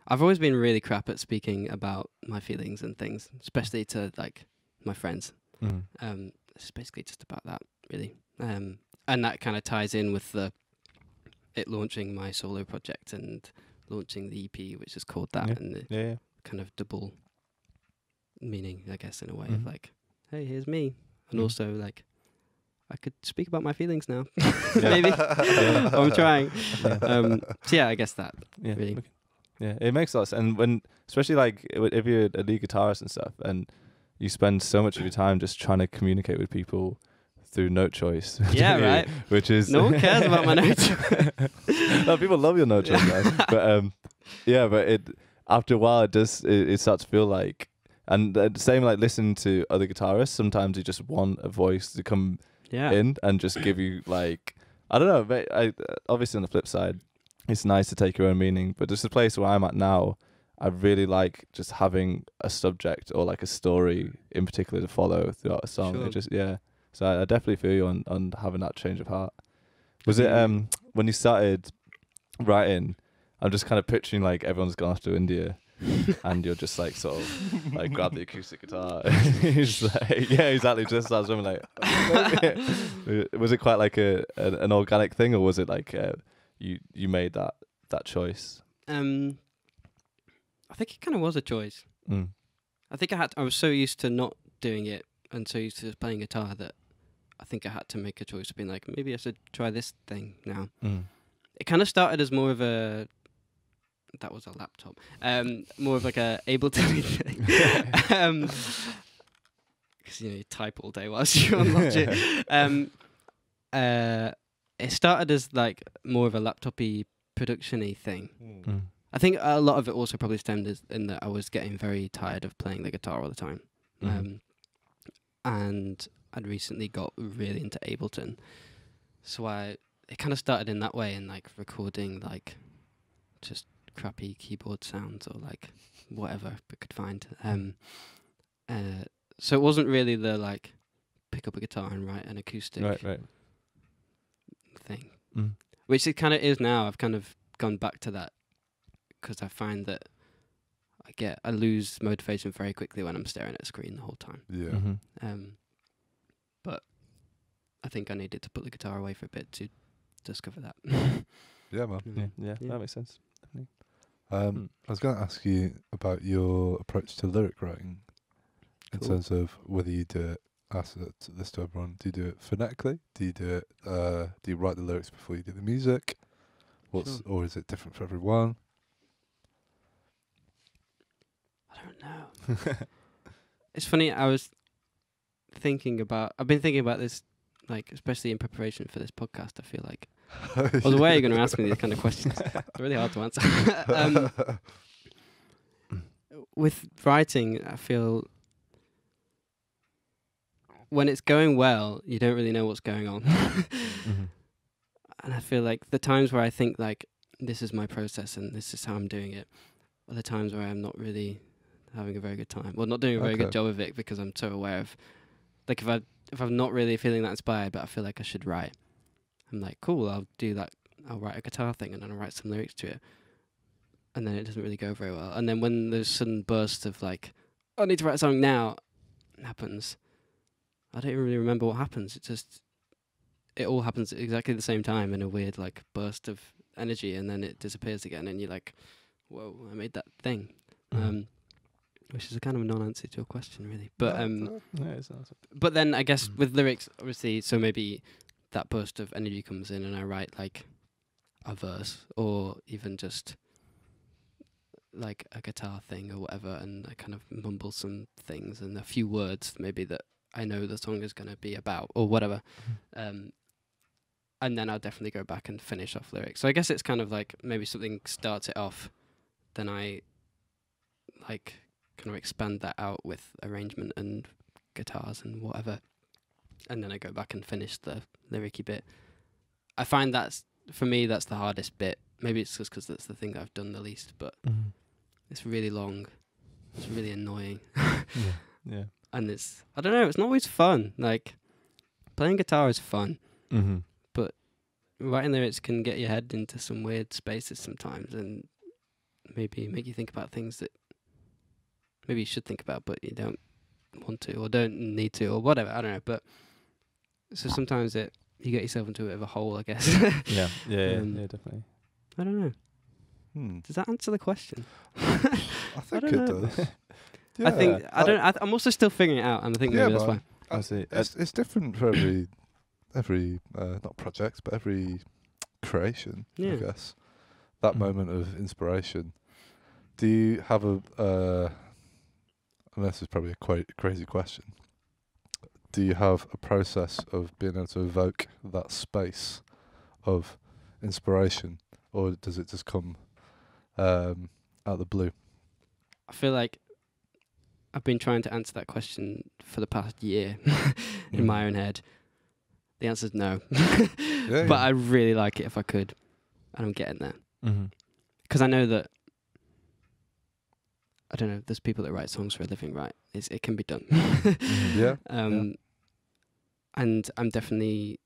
I've always been really crap at speaking about my feelings and things, especially to like my friends. It's basically just about that, really. And that kind of ties in with it launching my solo project and launching the EP, which is called that, and the kind of double meaning, I guess, in a way of like, hey, here's me, and also like, I could speak about my feelings now, maybe. I'm trying. So yeah, I guess that really. Okay. Yeah, it makes a lot of sense. And when, especially like if you're a lead guitarist and stuff, and you spend so much of your time just trying to communicate with people through note choice. Yeah, right. Which is no one cares about my note. No, people love your note choice, guys. But but it after a while it starts to feel like, and the same like listening to other guitarists. Sometimes you just want a voice to come in and just give you like, I don't know. But obviously on the flip side, it's nice to take your own meaning. But just the place where I'm at now, I really like just having a subject or like a story in particular to follow throughout a song. Sure. It just So I definitely feel you on having that change of heart. Was it when you started writing? I'm just kind of picturing like everyone's gone off to India, and you're just like sort of like grab the acoustic guitar. He's like, yeah, exactly. Just starts something like. Was it quite like an organic thing, or was it like you made that choice? I think it kind of was a choice. I think I was so used to not doing it and so used to just playing guitar that I think I had to make a choice of being like, maybe I should try this thing now. It kind of started as more of a, that was a laptop, more of like a Ableton thing. Because you type all day whilst you're on Logic. It started as like more of a laptopy production-y thing. I think a lot of it also probably stemmed in that I was getting very tired of playing the guitar all the time. And I'd recently got really into Ableton. So it kind of started in that way, and like recording like just crappy keyboard sounds or like whatever I could find. So it wasn't really the like pick up a guitar and write an acoustic thing, which it kind of is now. I've kind of gone back to that because I find that I lose motivation very quickly when I'm staring at a screen the whole time. Yeah. But I think I needed to put the guitar away for a bit to discover that. Yeah, man. Yeah, that makes sense. Definitely. I was going to ask you about your approach to lyric writing, in terms of whether you do it. Ask this to everyone. Do you do it phonetically? Do you do it? Do you write the lyrics before you do the music? Or is it different for everyone? I don't know. It's funny. I've been thinking about this, like especially in preparation for this podcast. I feel like I was aware you're going to ask me these kind of questions. They're really hard to answer. With writing, I feel when it's going well, you don't really know what's going on. And I feel like the times where I think like this is my process and this is how I'm doing it are the times where I'm not really having a very good time. Well, not doing a very good job of it because I'm so aware of, like, if I'm not really feeling that inspired, but I feel like I should write, I'm like, cool, I'll do that. I'll write a guitar thing and then I'll write some lyrics to it. And then it doesn't really go very well. And then when there's sudden burst of like, I need to write a song now, happens, I don't even really remember what happens. It all happens at exactly the same time in a weird like burst of energy, and then it disappears again, and you're like, whoa, I made that thing. Which is a kind of a non-answer to your question, really. But but then I guess with lyrics, obviously, so maybe that burst of energy comes in and I write like a verse or even just like a guitar thing or whatever, and I kind of mumble some things and a few words maybe that I know the song is going to be about or whatever. And then I'll definitely go back and finish off lyrics. So I guess it's kind of like maybe something starts it off, then I like kind of expand that out with arrangement and guitars and whatever, and then I go back and finish the lyric-y bit. I find that's, for me, that's the hardest bit. Maybe it's just because that's the thing I've done the least, but it's really long. It's really annoying. Yeah. And it's, I don't know, it's not always fun. Like, playing guitar is fun, but writing lyrics can get your head into some weird spaces sometimes, and maybe make you think about things that maybe you should think about, but you don't want to or don't need to or whatever. I don't know. But so sometimes you get yourself into a bit of a hole, I guess. Yeah, definitely. I don't know. Does that answer the question? I think it does. I think I'm also still figuring it out, and I think maybe that's why. I see. It's different for every not project, but every creation. I guess that moment of inspiration. Do you have and this is probably a crazy question. Do you have a process of being able to evoke that space of inspiration, or does it just come out of the blue? I feel like I've been trying to answer that question for the past year in my own head. The answer's no. But I really like it if I could, and I'm getting there. Because I know that, I don't know, there's people that write songs for a living, right? It can be done. And I'm definitely,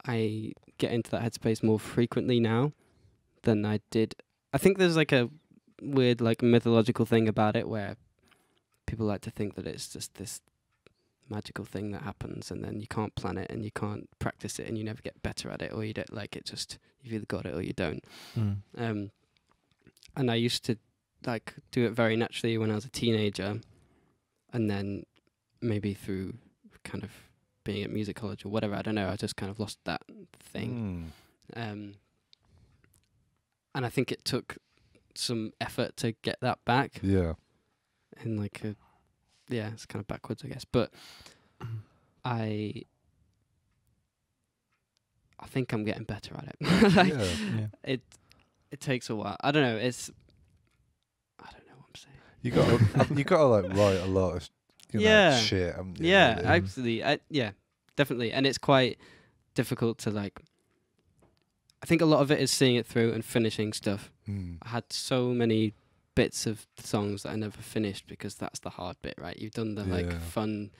I get into that headspace more frequently now than I did. I think there's like a weird like mythological thing about it where people like to think that it's just this magical thing that happens and then you can't plan it and you can't practice it and you never get better at it, or you don't like it, just you've either got it or you don't. And I used to like do it very naturally when I was a teenager, and then maybe through kind of being at music college or whatever, I don't know, I just kind of lost that thing. And I think it took some effort to get that back. Yeah. In like a, yeah, it's kind of backwards, I guess. But I think I'm getting better at it. Like, it takes a while. I don't know. I don't know what I'm saying. You gotta like write a lot of shit. Yeah, actually, definitely. And it's quite difficult to like. I think a lot of it is seeing it through and finishing stuff. I had so many bits of songs that I never finished because that's the hard bit, right? You've done the like fun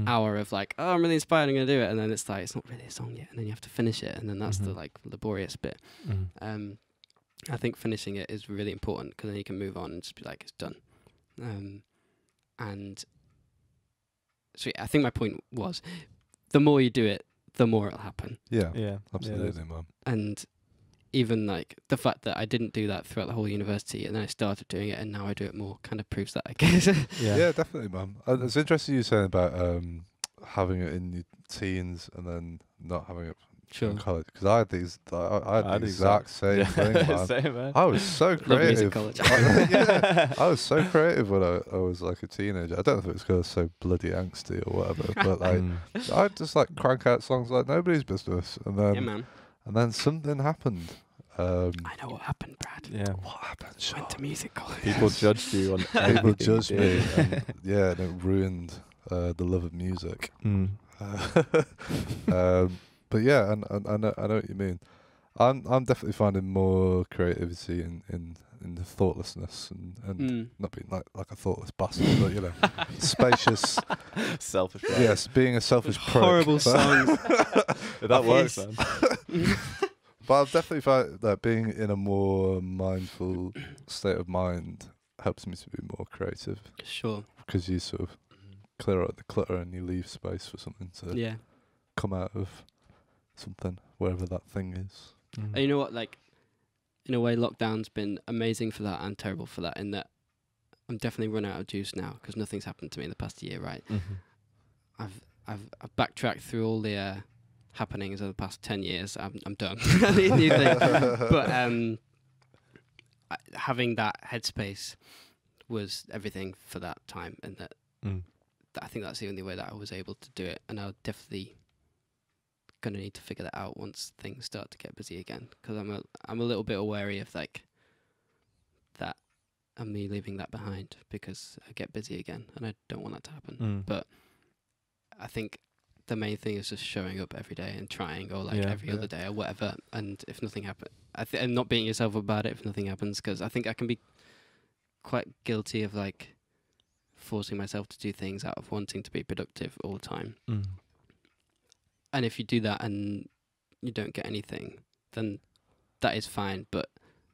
hour of like, oh, I'm really inspired, I'm gonna do it, and then it's like it's not really a song yet, and then you have to finish it, and then that's the like laborious bit. I think finishing it is really important because then you can move on and just be like, it's done. And so I think my point was, the more you do it, the more it'll happen. Yeah, absolutely, man. And even like the fact that I didn't do that throughout the whole university and then I started doing it and now I do it more kind of proves that, I guess. Yeah, definitely, man. It's interesting you saying about having it in your teens and then not having it in college, because I had the exact same thing, man. Same, man. I was so creative. College. I was so creative when I was like a teenager. I don't know if it's because I was so bloody angsty or whatever, but like I'd just like crank out songs like nobody's business, and then something happened. I know what happened, Brad. Yeah. What happened? Went to music college. People judged you on people judged me. And, and it ruined the love of music. But yeah, and I know what you mean. I'm definitely finding more creativity in the thoughtlessness and not being like a thoughtless bastard, but you know, spacious, selfish. Right? Yes, being a selfish prick. Horrible songs. That works, man. But I've definitely found that being in a more mindful state of mind helps me to be more creative. Sure. Because you sort of clear out the clutter and you leave space for something to come out of something, wherever that thing is. And you know what, like, in a way, lockdown's been amazing for that and terrible for that, in that I'm definitely run out of juice now because nothing's happened to me in the past year, right? I've backtracked through all the happenings of the past 10 years. I'm done. I need a new thing. But having that headspace was everything for that time, and that I think that's the only way that I was able to do it, and I'll definitely gonna need to figure that out once things start to get busy again, because I'm a little bit wary of like that and me leaving that behind, because I get busy again and I don't want that to happen. But I think the main thing is just showing up every day and trying, or like every other day or whatever, and if nothing happens, and not beating yourself about it if nothing happens, because I think I can be quite guilty of like forcing myself to do things out of wanting to be productive all the time. And if you do that and you don't get anything, then that is fine. But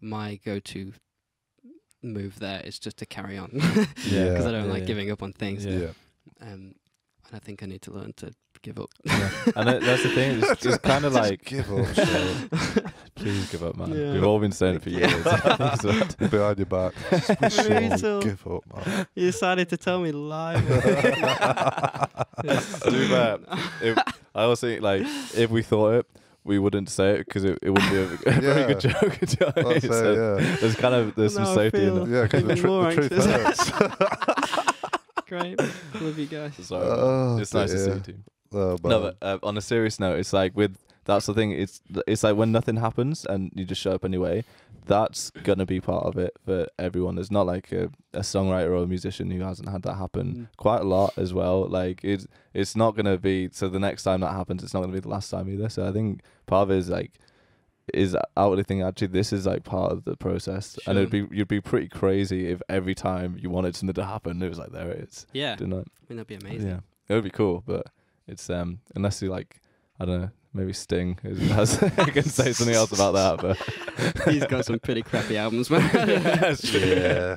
my go-to move there. It's just to carry on. Yeah. Because I don't Yeah, like yeah. giving up on things. Yeah. And I think I need to learn to give up. And that's the thing. It's kind of like give up, Sean. please give up, man. Yeah. We've all been saying it for years. Behind your back. Rachel. Sean, give up, man. You decided to tell me live. To be fair, I always think like if we thought it, we wouldn't say it because it wouldn't be a very good joke. Do you know what I mean? I'll say, So yeah. there's some Now I safety in feel- it. Yeah, because Even more the truth anxious. hurts. Great. Love you guys. So Oh, it's nice to see dear. you too. Oh, No, man. but on a serious note, it's like that's the thing. It's like when nothing happens and you just show up anyway. That's gonna be part of it for everyone. There's not like a songwriter or a musician who hasn't had that happen quite a lot as well. Like it's not gonna be. So the next time that happens, it's not gonna be the last time either. So I think part of it is outwardly thinking actually this is like part of the process, Sure. and you'd be pretty crazy if every time you wanted something to happen, it was like there it is. Yeah. Didn't it? I mean, that'd be amazing. Yeah, it would be cool, but it's unless you like, I don't know, maybe Sting has I can say something else about that, but He's got some pretty crappy albums, man. Yeah.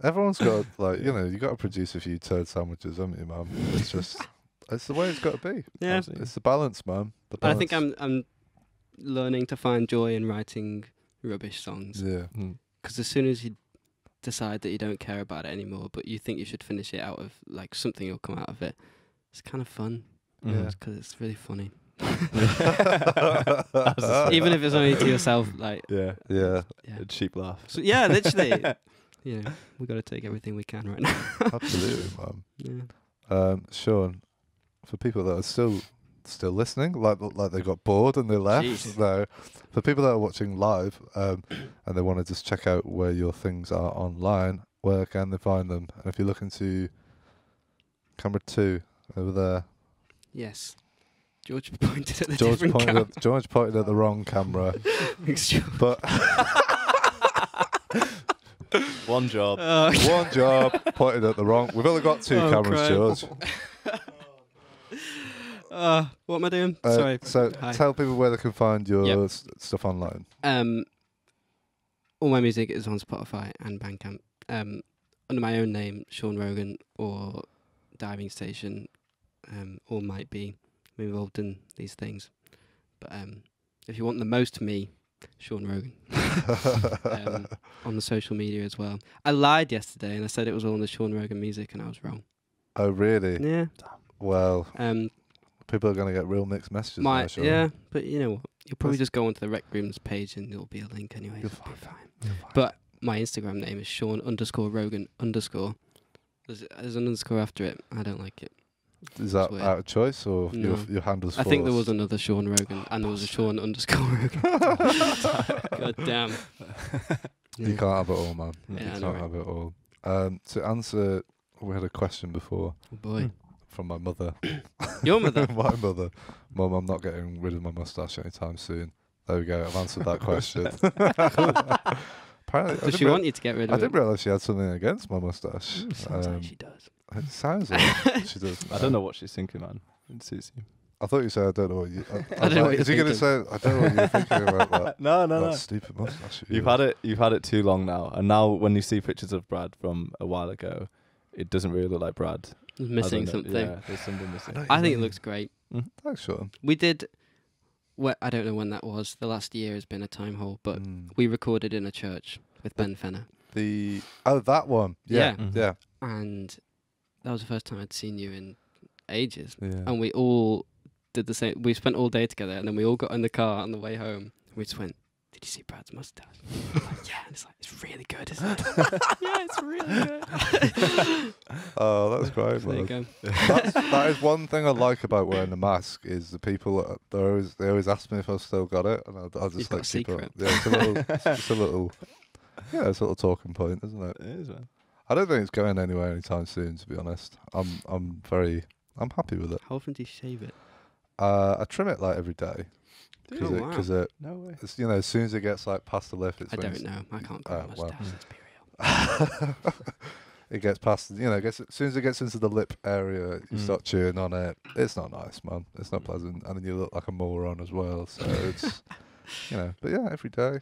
Everyone's got, like, you know, you got to produce a few turd sandwiches, haven't you, man? It's just, it's the way it's got to be. Yeah. It's the balance, man. The I balance. think I'm learning to find joy in writing rubbish songs. Yeah. Because as soon as you decide that you don't care about it anymore, but you think you should finish it out of, like, something will come out of it, it's kind of fun. Yeah. Because it's really funny. Mm-hmm. Even if it's only to yourself, like, Yeah, Yeah. yeah. a cheap laugh. So, yeah, literally. You know, we got to take everything we can right now. Absolutely, man. Yeah. Sean, for people that are still listening, like they got bored and they left. Jeez. No, for people that are watching live, and they want to just check out where your things are online, where can they find them? And if you look into camera 2 over there, Yes. George pointed at the George different pointed at the wrong camera, but One job. one job pointed at the wrong. We've only got 2 cameras, Christ. George. What am I doing? Sorry. So Hi. tell people where they can find your Yep. stuff online. All my music is on Spotify and Bandcamp. Under my own name, Sean Rogan, or Diving Station, or might be involved in these things. But if you want the most me, Sean Rogan. On the social media as well. I lied yesterday and I said it was all on the Sean Rogan music and I was wrong. Oh, really? Yeah. Well, people are going to get real mixed messages now, Sean. Yeah, but you know what? You'll probably That's- just go onto the RecRooms page and there'll be a link anyway. You're It'll be fine. fine. But my Instagram name is Sean_Rogan_. There's an underscore after it. I don't like it. Is that weird. out of choice or No. your handles? I think there was forced? another Sean Rogan and there was a Sean_Rogan. God damn. You can't have it all, man. Yeah, You I can't know, right? have it all. To answer, we had a question before Oh boy. from my mother. Your mother? My mother. Mum, I'm not getting rid of my mustache anytime soon. There we go. I've answered that question. Apparently, Does she want you to get rid I of it? didn't realise she had something against my mustache. Sometimes she does. It sounds like she does. I don't know what she's thinking, man. It suits you. I thought you said I don't know what you. I don't know what is he you're going to say? I don't know what you're thinking about that. No, That stupid mustache. of You've yours. had it too long now, and now when you see pictures of Brad from a while ago, it doesn't really look like Brad. It's missing I don't know. something. Yeah, there's something missing. know. I think it looks great. Thanks, Sean. We did. I don't know when that was. The last year has been a time hole, but Mm. we recorded in a church with Ben Fenner, That one. Yeah. Yeah. Yeah. and that was the first time I'd seen you in ages. Yeah. And we all did the same. We spent all day together, and then we all got in the car on the way home. And we just went, "Did you see Brad's mustache?" I'm like, yeah, and it's like, it's really good, isn't it? Yeah, it's really good. Oh, that's great, There you man. go. That is one thing I like about wearing a mask is the people they always ask me if I've still got it, and I'll just You've like got a keep it. secret. Yeah, it's a little. Yeah, it's a little talking point, isn't it? It is, man. I don't think it's going anywhere anytime soon. To be honest, I'm happy with it. How often do you shave it? I trim it like every day Oh, wow. because No way. it's as soon as it gets like past the lip, it's I when don't it's- know. I can't grow a well. mustache. Let's be real. It gets past, as soon as it gets into the lip area, you start chewing on it. It's not nice, man. It's not pleasant, and then you look like a moron as well. So it's, but yeah, every day.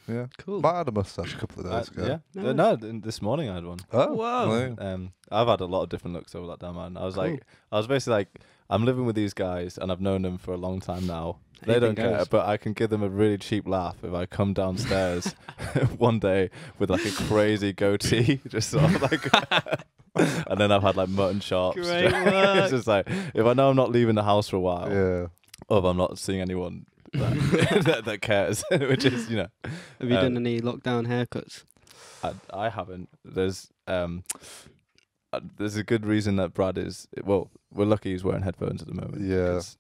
Yeah. Cool. Matt had a mustache a couple of days ago. Yeah. No. This morning I had one. Oh, Whoa. yeah. I've had a lot of different looks over that time, man. I was Cool. I was basically like, I'm living with these guys and I've known them for a long time now. They Anything don't care, goes. but I can give them a really cheap laugh if I come downstairs one day with like a crazy goatee, just sort of like, and then I've had like mutton chops. Great It's work. just like, if I know I'm not leaving the house for a while, Yeah. or if I'm not seeing anyone that cares, which is, you know. Have you done any lockdown haircuts? I haven't. There's a good reason that Brad is. Well, we're lucky he's wearing headphones at the moment. Yeah. 'cause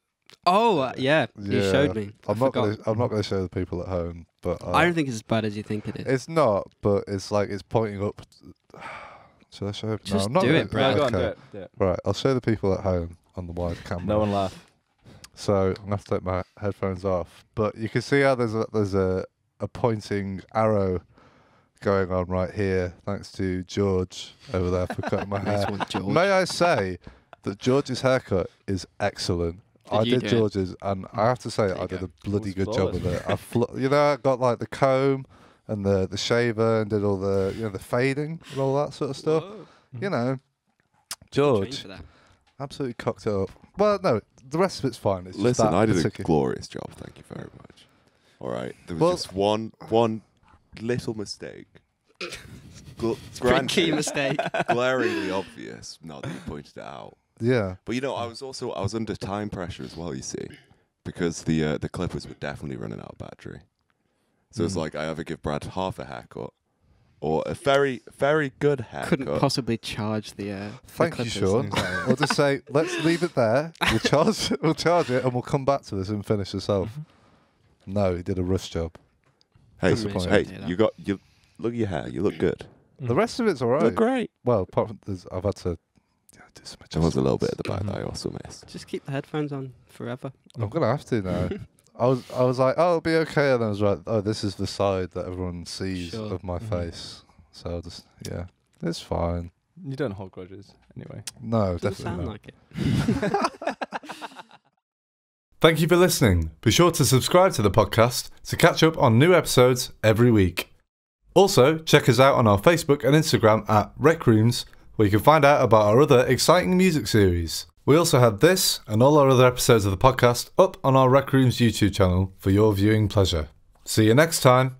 Oh, yeah. You Yeah. showed me. I'm not forgot. gonna show the people at home, but I don't think it's as bad as you think it is. it's not. But it's like it's pointing up. Should I show it? Just I'm not do gonna, it, Brad. No, go on, Okay. do it. Right, I'll show the people at home on the wide camera. No one laugh. So I'm gonna have to take my headphones off. But you can see how there's a pointing arrow going on right here, thanks to George over there for cutting my Nice hair. one, George. May I say that George's haircut is excellent. I you did do it? George's, and I have to say There you I did go. a bloody It good was job of it. I got like the comb and the shaver and did all the the fading and all that sort of stuff. Whoa. You know, Trained George for that. absolutely cocked it up. Well, no, the rest of it's fine. It's just Listen, that I did a particular- glorious job. Thank you very much. All right, there was Well- just one little mistake. Pretty key mistake. glaringly obvious. Now that you pointed it out, Yeah. but I was under time pressure as well. You see, because the clippers were definitely running out of battery. So it's like I either give Brad half a haircut or a very very good haircut. Couldn't possibly charge the Thank you, clippers. Sean. We'll just say, let's leave it there. We'll charge it, and we'll come back to this and finish this off. No, he did a rush job. Hey, Disappointing. hey, Yeah. you look at your hair. You look good. The rest of it's all You right. look great. Well, apart from I've had to do some There was a little bit adjustments. at the back that I also missed. Just keep the headphones on forever. I'm gonna have to now. I was like, oh, it'll be okay, and I was like, oh, this is the side that everyone sees Sure. of my face. So I'll just it's fine. You don't hold grudges anyway. No, Doesn't definitely sound not. like it. Thank you for listening. Be sure to subscribe to the podcast to catch up on new episodes every week. Also, check us out on our Facebook and Instagram at RecRooms, where you can find out about our other exciting music series. We also have this and all our other episodes of the podcast up on our RecRooms YouTube channel for your viewing pleasure. See you next time.